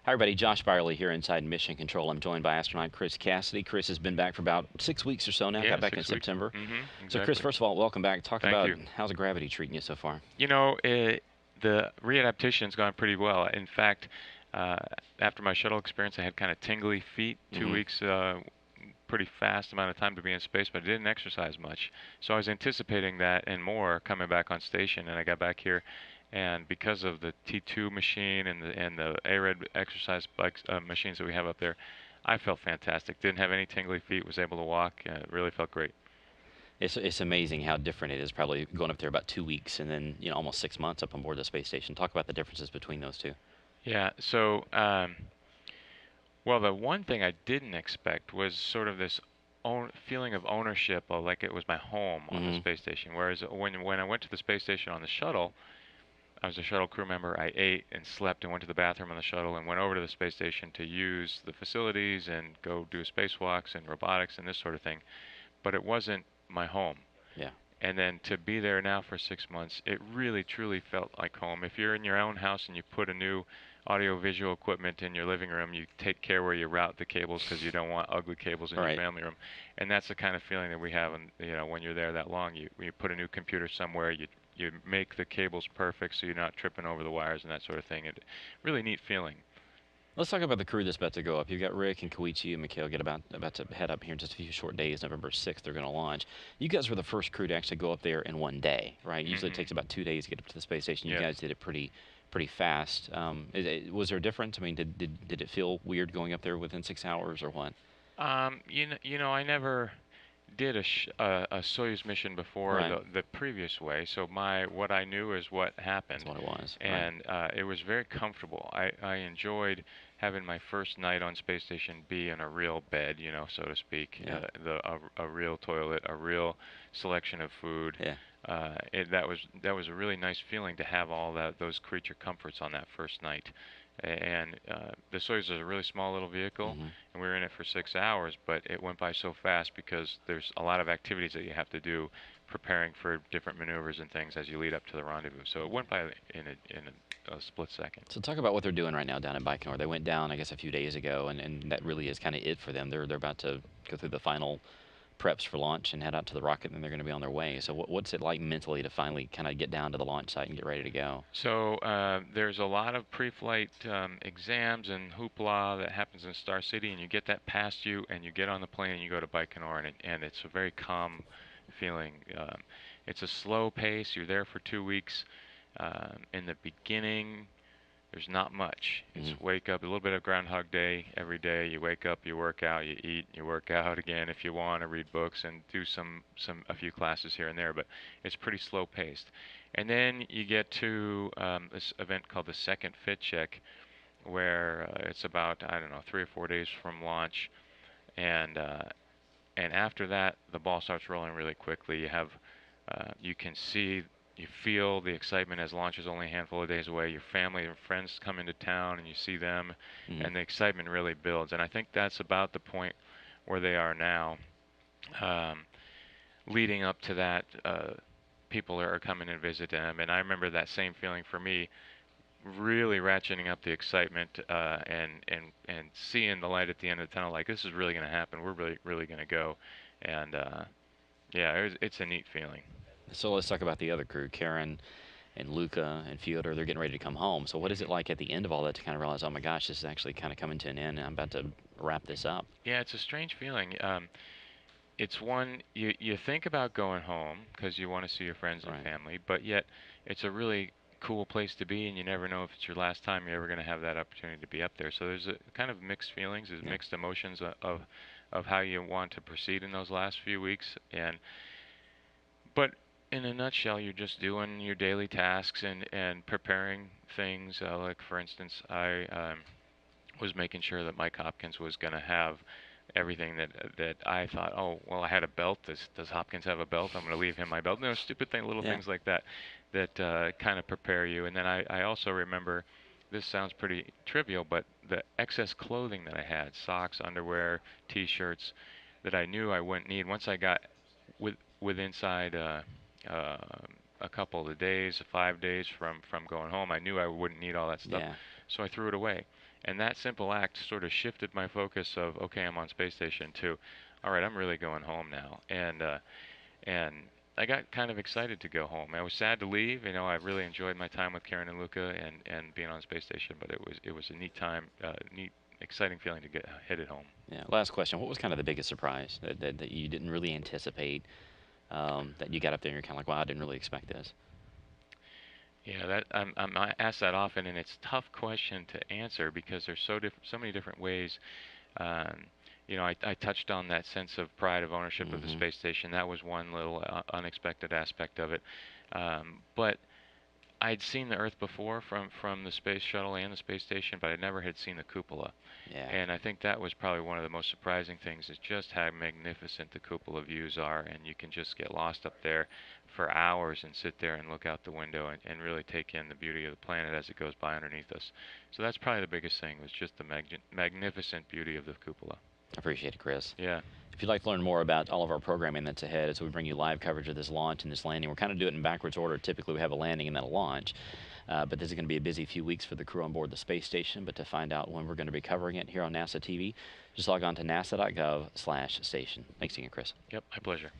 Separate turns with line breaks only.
Hi, everybody. Josh Byerly here inside Mission Control. I'm joined by astronaut Chris Cassidy. Chris has been back for about 6 weeks or so now.
Yeah,
Got back in
6 weeks.
September. So, Chris,
Exactly.
first of all, welcome back. Talk
Thank
about
you.
how's gravity treating you so far?
You know, the readaptation's gone pretty well. In fact, uh, after my shuttle experience, I had kind of tingly feet. 2 weeks, pretty fast amount of time to be in space, but I didn't exercise much. So I was anticipating that and more coming back on station, and I got back here, and because of the T2 machine and the ARED exercise bikes machines that we have up there, I felt fantastic. Didn't have any tingly feet. Was able to walk. Really felt great.
It's amazing how different it is. Probably going up there about 2 weeks and then almost 6 months up on board the space station. Talk about the differences between those two.
Yeah. So. Well, the one thing I didn't expect was sort of this feeling of ownership, of like it was my home on the
Mm-hmm.
space station. Whereas when I went to the space station on the shuttle, I was a shuttle crew member. I ate and slept and went to the bathroom on the shuttle and went over to the space station to use the facilities and go do spacewalks and robotics and this sort of thing. But it wasn't my home.
Yeah.
And then to be there now for 6 months, it really truly felt like home. If you're in your own house and you put a new audio-visual equipment in your living room, you take care where you route the cables because you don't want ugly cables in
All
your
right.
family room. And that's the kind of feeling that we have, when you're there that long. You put a new computer somewhere, you make the cables perfect so you're not tripping over the wires and that sort of thing. It really neat feeling.
Let's talk about the crew that's about to go up. You've got Rick and Koichi and Mikhail get about to head up here in just a few short days. November 6th, they're going to launch. You guys were the first crew to actually go up there in one day, right? Usually it
hmm
takes about 2 days to get up to the space station. You
Yes.
guys did it pretty fast. Was there a difference? I mean, did it feel weird going up there within 6 hours or what?
I never did a Soyuz mission before
Right.
the previous way, so my what I knew is what
That's
happened,
what it was. Right.
and it was very comfortable. I enjoyed having my first night on space station be in a real bed, so to speak,
Yeah.
a real toilet, a real selection of food.
Yeah.
That was a really nice feeling to have all those creature comforts on that first night. And the Soyuz is a really small little vehicle,
Hmm.
and we were in it for 6 hours, but it went by so fast because there's a lot of activities that you have to do preparing for different maneuvers and things as you lead up to the rendezvous. So it went by in a split second.
So talk about what they're doing right now down in Baikonur. They went down, I guess, a few days ago, and that really is kind of it for them. They're about to go through the final preps for launch and head out to the rocket, and then they're going to be on their way. So what's it like mentally to finally kind of get down to the launch site and get ready to go?
So there's a lot of pre-flight exams and hoopla that happens in Star City, and you get that past you, and you get on the plane and you go to Baikonur, and it's a very calm feeling. It's a slow pace. You're there for 2 weeks. In the beginning, there's not much.
Hmm.
It's wake up, a little bit of Groundhog Day every day. You wake up, you work out, you eat, you work out again if you want to read books and do a few classes here and there, but it's pretty slow paced. And then you get to this event called the second fit check, where it's about, I don't know, 3 or 4 days from launch, and uh, and after that the ball starts rolling really quickly. You can see, you feel the excitement as launch is only a handful of days away. Your family and friends come into town and you see them,
Hmm.
and the excitement really builds. And I think that's about the point where they are now. Um, Leading up to that, people are coming to visit them, and I remember that same feeling for me, really ratcheting up the excitement, and seeing the light at the end of the tunnel. Like, this is really going to happen. We're really going to go, and yeah, it's a neat feeling.
So let's talk about the other crew, Karen and Luca and Fyodor. They're getting ready to come home. So what is it
hmm
like at the end of all that to kind of realize, oh my gosh, this is actually kind of coming to an end, and I'm about to wrap this up?
Yeah, it's a strange feeling. It's one you think about going home because you want to see your friends and
Right.
family, but yet it's a really cool place to be, and you never know if it's your last time you're ever going to have that opportunity to be up there. So there's a kind of mixed feelings, there's
Yeah.
mixed emotions of how you want to proceed in those last few weeks, but in a nutshell, you're just doing your daily tasks and preparing things. Like for instance, I was making sure that Mike Hopkins was going to have everything that I thought. Oh, well, I had a belt. Does Hopkins have a belt? I'm going to leave him my belt. No, stupid thing, little
Yeah.
things like that that kind of prepare you. And then I also remember. This sounds pretty trivial, but the excess clothing that I had, socks, underwear, t-shirts, that I knew I wouldn't need once I got with inside uh, a couple of days, 5 days from going home. I knew I wouldn't need all that stuff,
Yeah.
so I threw it away. And that simple act sort of shifted my focus of, okay, I'm on space station, to, all right, I'm really going home now. And I got kind of excited to go home. I was sad to leave. You know, I really enjoyed my time with Karen and Luca and being on space station, but it was a neat time, neat, exciting feeling to get headed home.
Yeah. Last question. What was kind of the biggest surprise that you didn't really anticipate, that you got up there and you're kind of like, wow, I didn't really expect this?
Yeah, that I'm asked that often, and it's a tough question to answer because there's so many different ways. Um, I touched on that sense of pride of ownership of the
Mm-hmm.
space station. That was one little unexpected aspect of it. But I'd seen the Earth before from the space shuttle and the space station, but I never had seen the cupola.
Yeah.
And I think that was probably one of the most surprising things, is just how magnificent the cupola views are, and you can just get lost up there for hours and sit there and look out the window and really take in the beauty of the planet as it goes by underneath us. So that's probably the biggest thing, was just the magnificent beauty of the cupola.
I appreciate it, Chris.
Yeah.
If you'd like to learn more about all of our programming that's ahead, as we bring you live coverage of this launch and this landing, we're kind of doing it in backwards order. Typically, we have a landing and then a launch, but this is going to be a busy few weeks for the crew on board the space station. But to find out when we're going to be covering it here on NASA TV, just log on to nasa.gov/station. Thanks again, Chris.
Yep, my pleasure.